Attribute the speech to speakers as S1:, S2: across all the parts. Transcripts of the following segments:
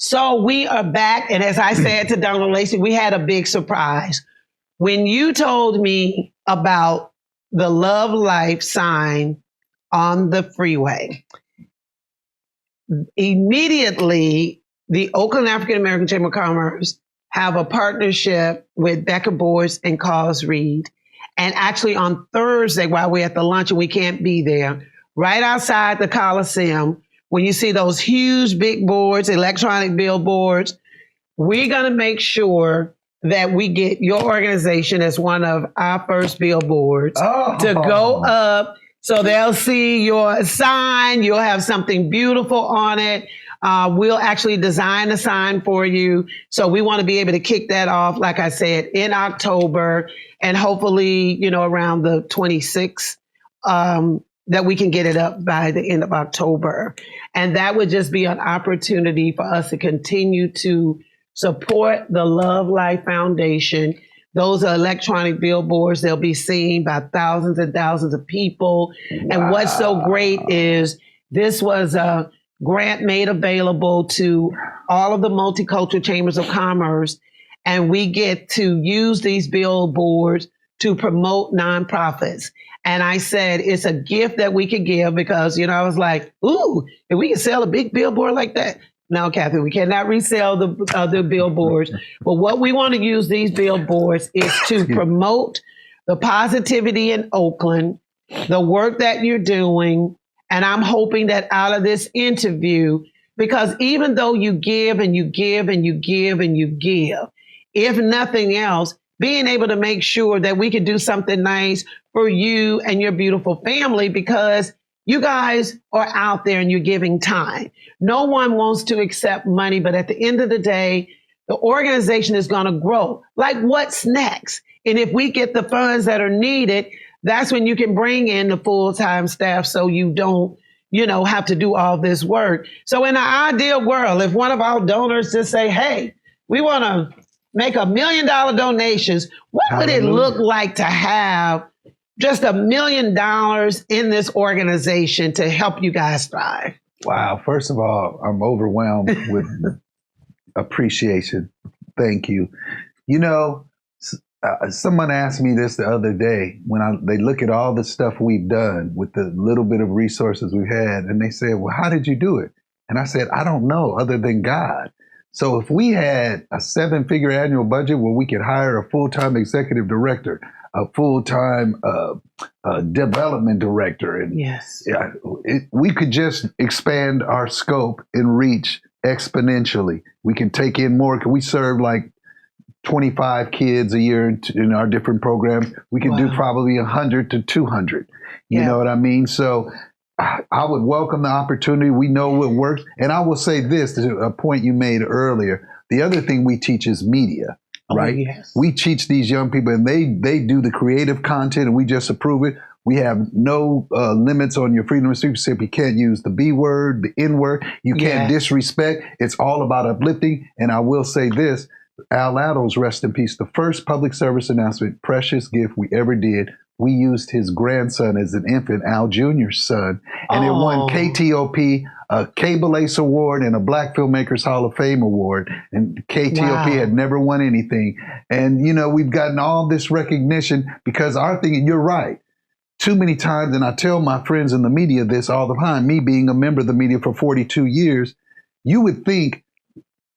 S1: So we are back. And as I said to Donald Lacey, we had a big surprise. When you told me about the Love Life sign on the freeway, immediately the Oakland African American Chamber of Commerce have a partnership with Becker Boards and Cause Reed. And actually on Thursday, while we're at the lunch and we can't be there, right outside the Coliseum, when you see those huge big boards, electronic billboards, we're going to make sure that we get your organization as one of our first billboards to go up. So they'll see your sign. You'll have something beautiful on it. We'll actually design a sign for you. So we want to be able to kick that off, like I said, in October, and hopefully, around the 26th, that we can get it up by the end of October. And that would just be an opportunity for us to continue to support the Love Life Foundation. Those are electronic billboards. They'll be seen by thousands and thousands of people. Wow. And what's so great is this was a grant made available to all of the multicultural chambers of commerce. And we get to use these billboards to promote nonprofits. And I said, it's a gift that we could give because, I was like, ooh, if we can sell a big billboard like that. No, Kathy, we cannot resell the billboards. But what we want to use these billboards is to promote the positivity in Oakland, the work that you're doing. And I'm hoping that out of this interview, because even though you give and you give and you give and you give, if nothing else, being able to make sure that we can do something nice for you and your beautiful family, because you guys are out there and you're giving time. No one wants to accept money, but at the end of the day, the organization is going to grow. Like, what's next? And if we get the funds that are needed, that's when you can bring in the full-time staff so you don't, have to do all this work. So in an ideal world, if one of our donors just say, hey, we want to make $1 million donations, what would it look like to have just $1 million in this organization to help you guys thrive?
S2: Wow. First of all, I'm overwhelmed with appreciation. Thank you. Someone asked me this the other day when they look at all the stuff we've done with the little bit of resources we've had, and they said, well, how did you do it? And I said, I don't know, other than God. So if we had a 7-figure annual budget where we could hire a full-time executive director, a full-time development director, and
S1: yes,
S2: we could just expand our scope and reach exponentially. We can take in more. Can we serve like 25 kids a year in our different programs? We can do probably 100 to 200. You know what I mean? So I would welcome the opportunity. We know what works. And I will say this, to a point you made earlier. The other thing we teach is media, right?
S1: Yes.
S2: We teach these young people, and they do the creative content, and we just approve it. We have no limits on your freedom of speech. You can't use the B word, the N word. You can't disrespect. It's all about uplifting. And I will say this, Al Adams, rest in peace, the first public service announcement, precious gift we ever did, we used his grandson as an infant, Al Jr.'s son, and it won KTOP, a Cable Ace Award and a Black Filmmakers Hall of Fame Award. And KTOP had never won anything. And, we've gotten all this recognition because our thing, you're right, too many times, and I tell my friends in the media this all the time, me being a member of the media for 42 years, you would think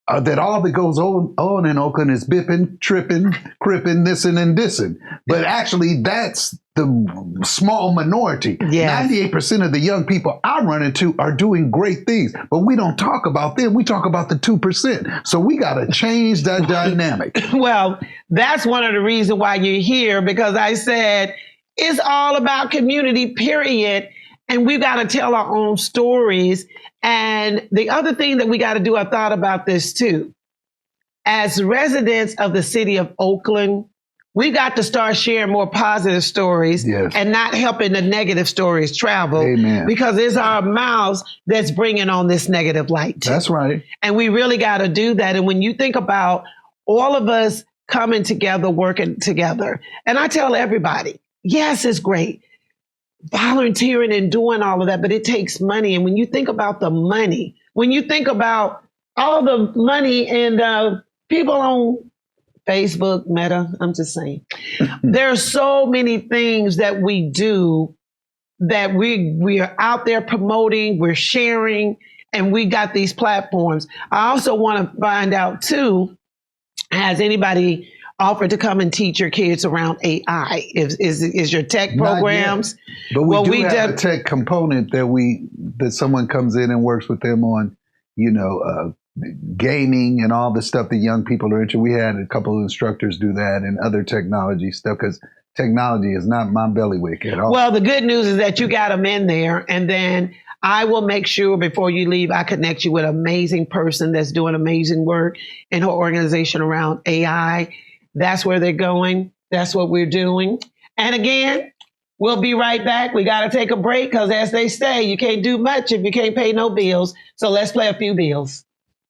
S2: that all that goes on in Oakland is bipping, tripping, cripping, thising, and dissing. But actually, that's the small minority. Yes. 98% of the young people I run into are doing great things, but we don't talk about them. We talk about the 2%. So we got to change that dynamic.
S1: Well, that's one of the reasons why you're here, because I said it's all about community, period. And we've got to tell our own stories. And the other thing that we got to do, I thought about this too. As residents of the city of Oakland, we got to start sharing more positive stories and not helping the negative stories travel.
S2: Amen.
S1: Because it's our mouths that's bringing on this negative light too.
S2: That's right.
S1: And we really got to do that. And when you think about all of us coming together, working together, and I tell everybody, yes, it's great volunteering and doing all of that, but it takes money. And when you think about the money, when you think about all the money and people on Facebook, Meta. I'm just saying. There are so many things that we do that we are out there promoting, we're sharing, and we got these platforms. I also want to find out too, has anybody offered to come and teach your kids around AI? Is your tech programs?
S2: But we have a tech component that someone comes in and works with them on, gaming and all the stuff that young people are into. We had a couple of instructors do that and other technology stuff because technology is not my bailiwick at all.
S1: Well, the good news is that you got them in there, and then I will make sure before you leave, I connect you with an amazing person that's doing amazing work in her organization around AI. That's where they're going. That's what we're doing. And again, we'll be right back. We got to take a break because as they say, you can't do much if you can't pay no bills. So let's play a few bills.